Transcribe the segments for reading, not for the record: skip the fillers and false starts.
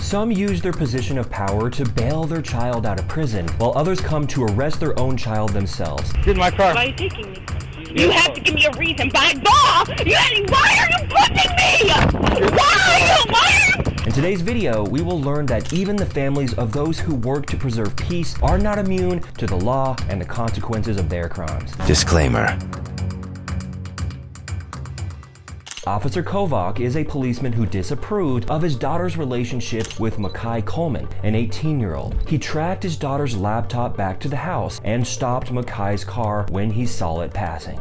Some use their position of power to bail their child out of prison, while others come to arrest their own child themselves. Get in my car. Why are you taking me? You have to give me a reason. By law! Why are you pushing me? Why are you? In today's video, we will learn that even the families of those who work to preserve peace are not immune to the law and the consequences of their crimes. Disclaimer. Officer Kovac is a policeman who disapproved of his daughter's relationship with Makai Coleman, an 18-year-old. He tracked his daughter's laptop back to the house and stopped Makai's car when he saw it passing.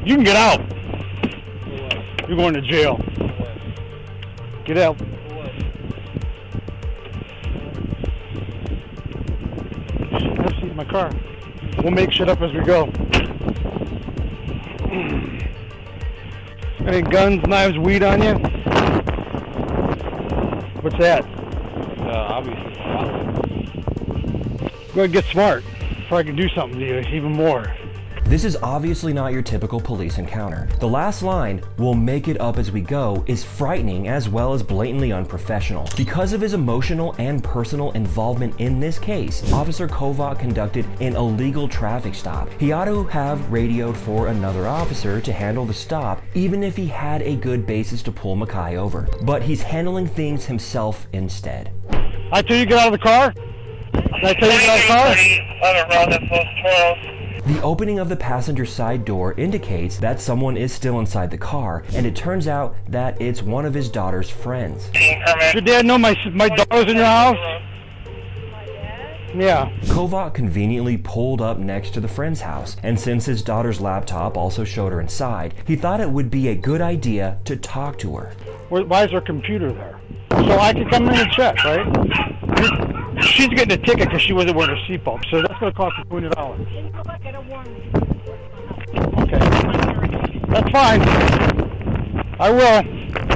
You can get out. You're going to jail. Get out. Have a seat in my car. We'll make shit up as we go. Any guns, knives, weed on you? What's that? Obviously. Go ahead and get smart before I can do something to you, even more. This is obviously not your typical police encounter. The last line, "we'll make it up as we go," is frightening as well as blatantly unprofessional. Because of his emotional and personal involvement in this case, Officer Kovac conducted an illegal traffic stop. He ought to have radioed for another officer to handle the stop, even if he had a good basis to pull Makai over. But he's handling things himself instead. I tell you get out of the car? Did I tell you get out of the car? The opening of the passenger side door indicates that someone is still inside the car, and it turns out that it's one of his daughter's friends. Your dad know my daughter's in your house? Yeah. Kovac conveniently pulled up next to the friend's house, and since his daughter's laptop also showed her inside, he thought it would be a good idea to talk to her. Why is her computer there? So I can come in and check, right? She's getting a ticket because she wasn't wearing her seatbelt, so that's going to cost me $20. Okay. That's fine. I will.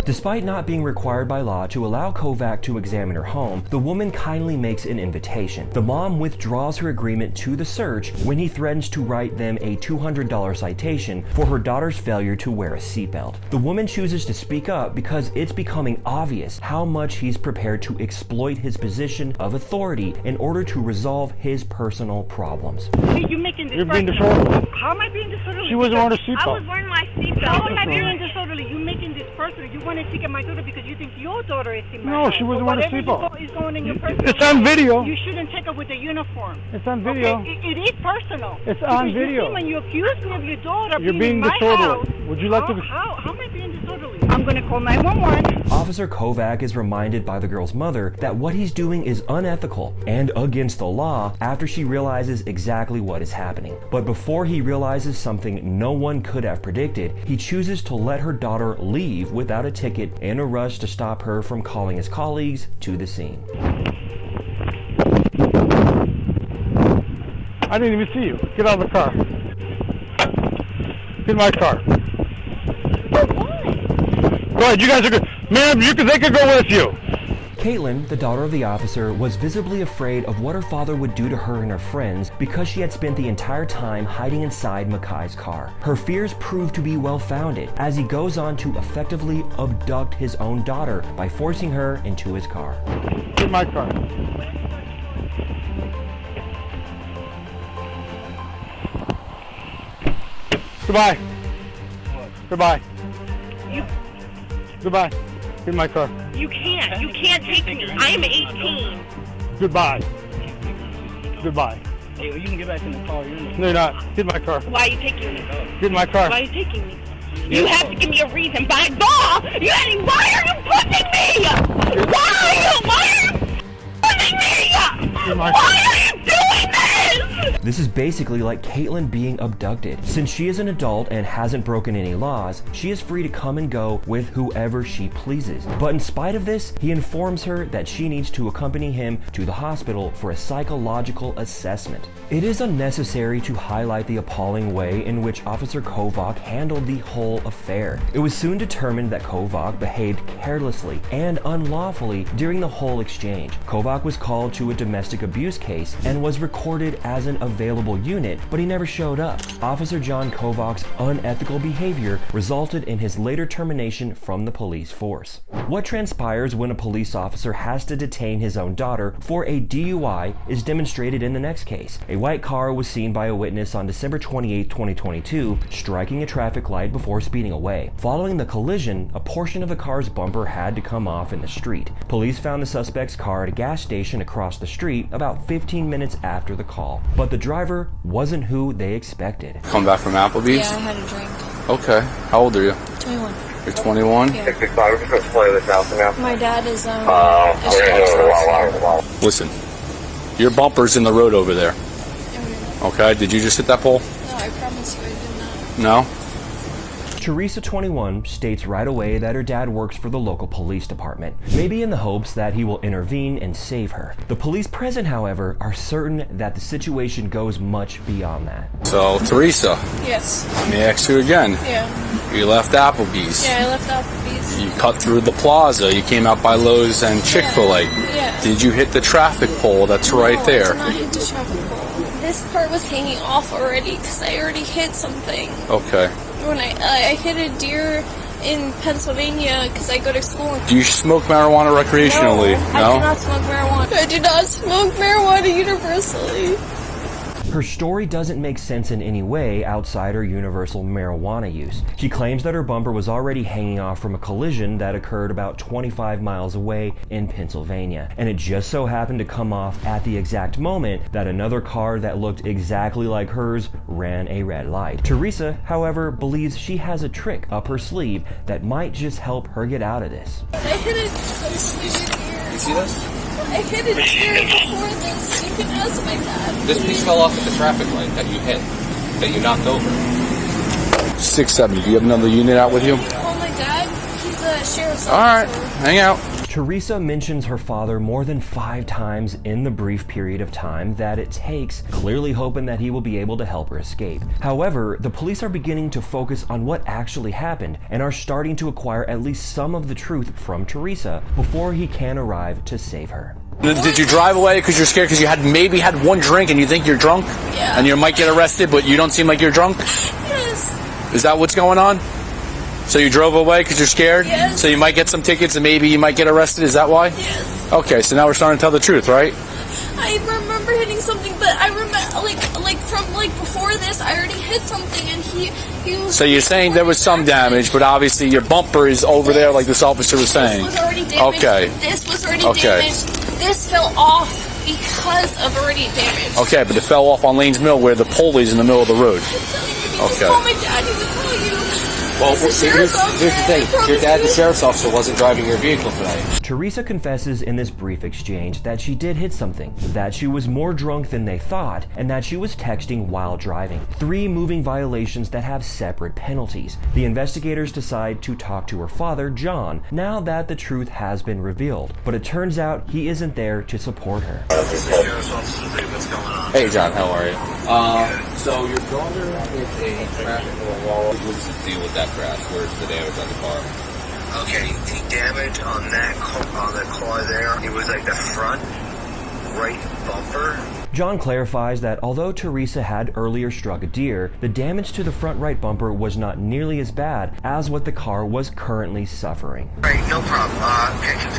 Despite not being required by law to allow Kovac to examine her home, the woman kindly makes an invitation. The mom withdraws her agreement to the search when he threatens to write them a $200 citation for her daughter's failure to wear a seatbelt. The woman chooses to speak up because it's becoming obvious how much he's prepared to exploit his position of authority in order to resolve his personal problems. You're making this You're being personal. disorderly. How am I being disorderly? She wasn't wearing a I seatbelt. was wearing my seatbelt. How am I being disorderly? You're making this personal. You want to ticket my daughter because you think your daughter is in my No, house. she wasn't But wearing a seatbelt. whatever is going in your personal It's on life, video. You shouldn't take her with a uniform. It's on video. Okay? It is personal. It's on Because video. You see, when you accuse me of your daughter You're being in my disorderly. house, Would you like to... How am I being disorderly? I'm going to call 911. Officer Kovac is reminded by the girl's mother that what he's doing is unethical and against the law after she realizes exactly what is happening. But before he realizes something no one could have predicted, he chooses to let her daughter leave without a ticket in a rush to stop her from calling his colleagues to the scene. I didn't even see you. Get out of the car. Get in my car. Go ahead, you guys are good. Ma'am, they could go with you. Caitlin, the daughter of the officer, was visibly afraid of what her father would do to her and her friends because she had spent the entire time hiding inside Makai's car. Her fears proved to be well-founded as he goes on to effectively abduct his own daughter by forcing her into his car. Get in my car. Goodbye. Goodbye. Goodbye. Get in my car. You can't. You can't take me. I am 18. Goodbye. Goodbye. Hey, you can get back in the car. You're in the No, you're not. Get in my car. Why are you taking me? Get in my car. Why are you taking me? You have to give me a reason. By law! Why are you pushing me? Why are you pushing me? Why are you doing this? This is basically like Caitlin being abducted. Since she is an adult and hasn't broken any laws, she is free to come and go with whoever she pleases. But in spite of this, he informs her that she needs to accompany him to the hospital for a psychological assessment. It is unnecessary to highlight the appalling way in which Officer Kovac handled the whole affair. It was soon determined that Kovac behaved carelessly and unlawfully during the whole exchange. Kovac was called to a domestic abuse case and was recorded as an available available unit, but he never showed up. Officer John Kovach's unethical behavior resulted in his later termination from the police force. What transpires when a police officer has to detain his own daughter for a DUI is demonstrated in the next case. A white car was seen by a witness on December 28, 2022, striking a traffic light before speeding away. Following the collision, a portion of the car's bumper had to come off in the street. Police found the suspect's car at a gas station across the street about 15 minutes after the call, but the driver wasn't who they expected. Come back from Applebee's? Yeah, I had a drink. Okay. How old are you? 21. You're 21? Yeah. We're just going to play this out now. My dad is, Listen, your bumper's in the road over there. Okay, did you just hit that pole? No, I promise you I did not. No? Teresa, 21, states right away that her dad works for the local police department, maybe in the hopes that he will intervene and save her. The police present, however, are certain that the situation goes much beyond that. So, Teresa, Yes. let me ask you again. Yeah. You left Applebee's. Yeah, I left Applebee's. You cut through the plaza. You came out by Lowe's and Chick-fil-A. Yeah. Did you hit the traffic pole that's right No, there? I did not hit the traffic pole. This part was hanging off already because I already hit something. Okay. When I hit a deer in Pennsylvania because I go to school. Do you smoke marijuana recreationally? I do not smoke marijuana. I do not smoke marijuana universally. Her story doesn't make sense in any way outside her universal marijuana use. She claims that her bumper was already hanging off from a collision that occurred about 25 miles away in Pennsylvania, and it just so happened to come off at the exact moment that another car that looked exactly like hers ran a red light. Teresa, however, believes she has a trick up her sleeve that might just help her get out of this. I hit a deer. You see this? I hit a deer before this. You can ask my dad. This piece fell off at the traffic light that you hit, that you knocked over. 670. Do you have another unit out with you? Oh, my dad, he's a sheriff's officer. All right. Hang out. Teresa mentions her father more than 5 times in the brief period of time that it takes, clearly hoping that he will be able to help her escape. However, the police are beginning to focus on what actually happened and are starting to acquire at least some of the truth from Teresa before he can arrive to save her. Did you drive away because you're scared because you had maybe had one drink and you think you're drunk? Yeah. And you might get arrested, but you don't seem like you're drunk? Yes. Is that what's going on? So you drove away because you're scared? Yes. So you might get some tickets and maybe you might get arrested? Is that why? Yes. Okay, so now we're starting to tell the truth, right? I remember hitting something, but I remember, like before this, I already hit something, and he was... So you're saying there was some damage, but obviously your bumper is over there like this officer was saying. This was already damaged. Okay. This was already Okay. damaged. This fell off because of already damage. Okay, but it fell off on Lanes Mill where the pole is in the middle of the road. I'm telling you, you Okay. just call my dad, he would tell you. Well, He's a here's sheriff's the officer, thing. I promise Your dad, the you. sheriff's officer, wasn't driving your vehicle tonight. Teresa confesses in this brief exchange that she did hit something, that she was more drunk than they thought, and that she was texting while driving. 3 moving violations that have separate penalties. The investigators decide to talk to her father, John, now that the truth has been revealed. But it turns out he isn't there to support her. Hey, John, how are you? So your daughter is a traffic law. What's the deal with that crash? Where's the damage on the car? Okay, the damage on the car there, it was like the front right bumper. John clarifies that although Teresa had earlier struck a deer, the damage to the front right bumper was not nearly as bad as what the car was currently suffering. All right, no problem.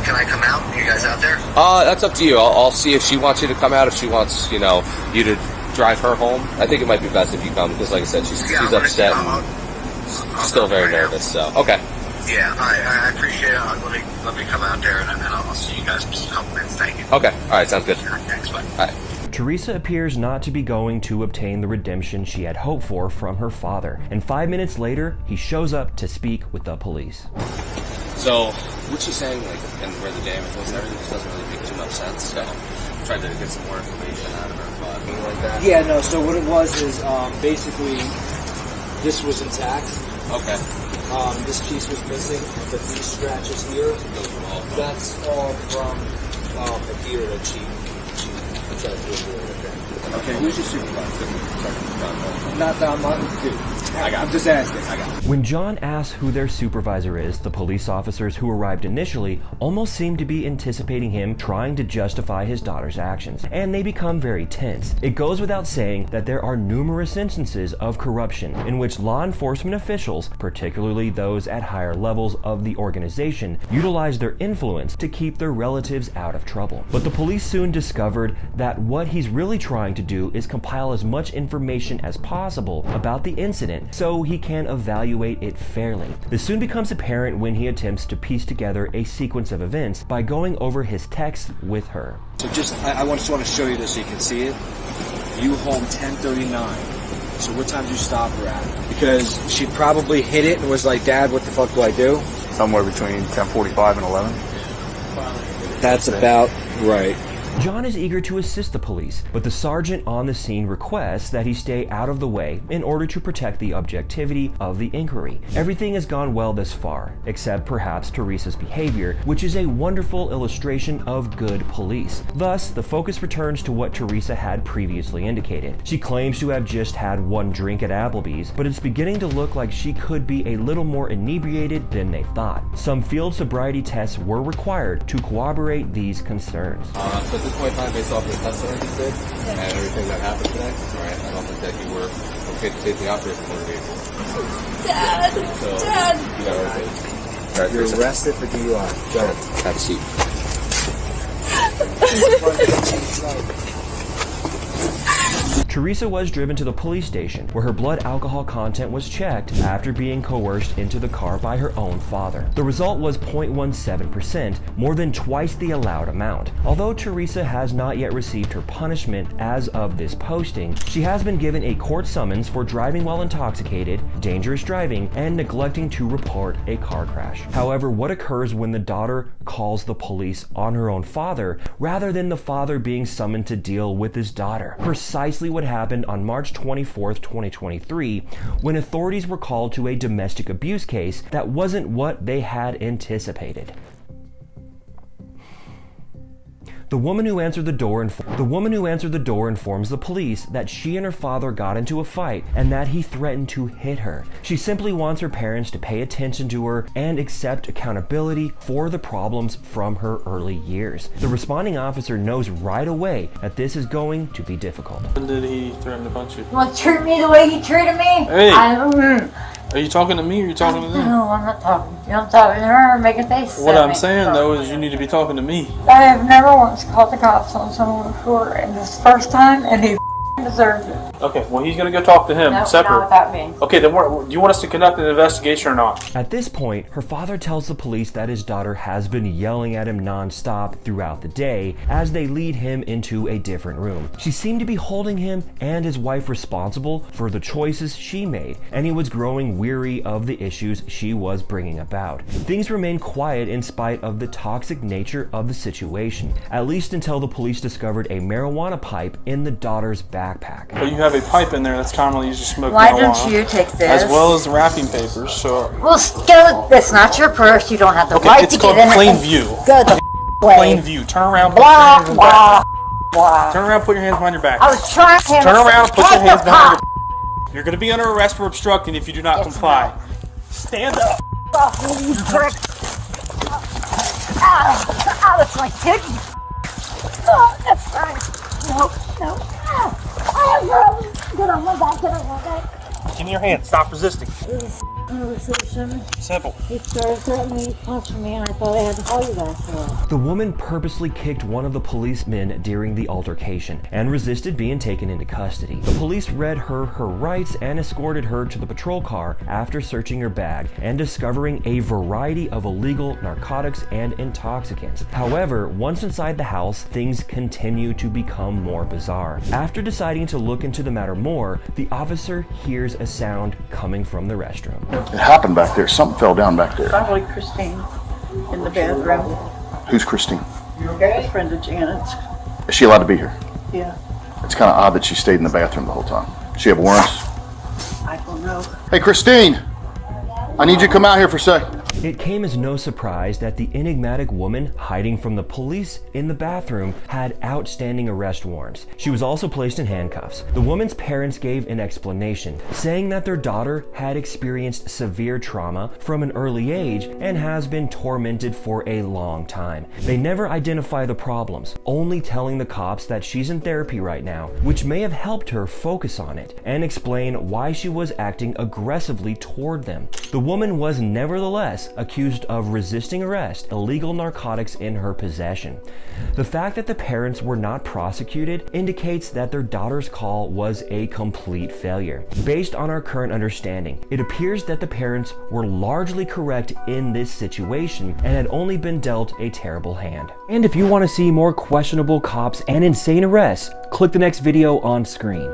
Can I come out? You guys out there? That's up to you. I'll see if she wants you to come out. If she wants, you to drive her home. I think it might be best if you come because, like I said, she's upset and still very nervous. So, okay. Yeah, I appreciate it. Let me come out there and I'll see you guys in just a couple minutes. Thank you. Okay. All right. Sounds good. Thanks, bye. All right. Teresa appears not to be going to obtain the redemption she had hoped for from her father, and 5 minutes later, he shows up to speak with the police. So, what she's saying, and where the damage was and everything, just doesn't really make too much sense. So, I'm trying to get some more information out of her, but like that. Yeah, no, so what it was is basically this was intact. Okay. This piece was missing, but these scratches here, that's all from a deer that she Okay, who's your supervisor? Not that I'm on, dude. I'm just asking. I got it. When John asks who their supervisor is, the police officers who arrived initially almost seem to be anticipating him trying to justify his daughter's actions, and they become very tense. It goes without saying that there are numerous instances of corruption in which law enforcement officials, particularly those at higher levels of the organization, utilize their influence to keep their relatives out of trouble. But the police soon discovered that what he's really trying to do is compile as much information as possible about the incident so he can evaluate it fairly. This soon becomes apparent when he attempts to piece together a sequence of events by going over his texts with her. So I just want to show you this so you can see it. You home 10:39. So what time did you stop her at? Because she probably hit it and was like, Dad, what the fuck do I do? Somewhere between 10:45 and 11. That's about right. John is eager to assist the police, but the sergeant on the scene requests that he stay out of the way in order to protect the objectivity of the inquiry. Everything has gone well thus far, except perhaps Teresa's behavior, which is a wonderful illustration of good police. Thus, the focus returns to what Teresa had previously indicated. She claims to have just had one drink at Applebee's, but it's beginning to look like she could be a little more inebriated than they thought. Some field sobriety tests were required to corroborate these concerns. So at this point in time, based off the testimony you did and everything that happened today, right, I don't think that you were okay to take the operation motor vehicle. Dad! So, Dad! you got everything. All right, You're Teresa, arrested for DUI. Go ahead. have a seat. Teresa was driven to the police station where her blood alcohol content was checked after being coerced into the car by her own father. The result was 0.17%, more than twice the allowed amount. Although Teresa has not yet received her punishment as of this posting, she has been given a court summons for driving while intoxicated, dangerous driving, and neglecting to report a car crash. However, what occurs when the daughter calls the police on her own father rather than the father being summoned to deal with his daughter? Precisely what happened on March 24th, 2023, when authorities were called to a domestic abuse case that wasn't what they had anticipated. The woman who answered the door informs the police that she and her father got into a fight and that he threatened to hit her. She simply wants her parents to pay attention to her and accept accountability for the problems from her early years. The responding officer knows right away that this is going to be difficult. When did he threaten to punch you? Well, treat me the way he treated me. Hey. Are you talking to me or are you talking to them? No, I'm not talking. You know, I'm talking to her, making faces What at I'm me. saying though is you need to be talking to me. I have never once called the cops on someone before, and this is the first time, and he deserves it. Okay, well he's gonna go talk to him No, separate. not without me. Okay, then do you want us to conduct an investigation or not? At this point, her father tells the police that his daughter has been yelling at him non-stop throughout the day as they lead him into a different room. She seemed to be holding him and his wife responsible for the choices she made, and he was growing weary of the issues she was bringing about. Things remained quiet in spite of the toxic nature of the situation, at least until the police discovered a marijuana pipe in the daughter's backpack. But you have a pipe in there that's commonly used to smoke Why marijuana. don't you take this? As well as the wrapping papers, so... Well, go. That's not your purse. You don't have the Okay, right it's to called get in plain it. view. Go the way. Plain view. Turn around, put Blah, your hands behind your back. blah. Turn around, put your hands behind your back. I was trying to Turn around, put your hands behind your your You're going to be under arrest for obstructing if you do not comply. Stand up. You prick. Ow, that's my titty. Oh, that's fine. No. Get on my back, get on my back. Give me your hand. Stop resisting. Simple. He started threatening, punching me, and I thought I had to call you guys for it. The woman purposely kicked one of the policemen during the altercation and resisted being taken into custody. The police read her rights and escorted her to the patrol car after searching her bag and discovering a variety of illegal narcotics and intoxicants. However, once inside the house, things continue to become more bizarre. After deciding to look into the matter more, the officer hears a sound coming from the restroom. It happened back there. Something fell down back there. Probably Christine in the bathroom. Who's Christine? A friend of Janet's. Is she allowed to be here? Yeah, It's kind of odd that she stayed in the bathroom the whole time. Does she have warrants? I don't know. Hey, Christine! I need you to come out here for a sec. It came as no surprise that the enigmatic woman hiding from the police in the bathroom had outstanding arrest warrants. She was also placed in handcuffs. The woman's parents gave an explanation, saying that their daughter had experienced severe trauma from an early age and has been tormented for a long time. They never identify the problems, only telling the cops that she's in therapy right now, which may have helped her focus on it and explain why she was acting aggressively toward them. The woman was nevertheless accused of resisting arrest, illegal narcotics in her possession. The fact that the parents were not prosecuted indicates that their daughter's call was a complete failure. Based on our current understanding, it appears that the parents were largely correct in this situation and had only been dealt a terrible hand. And if you want to see more questionable cops and insane arrests, click the next video on screen.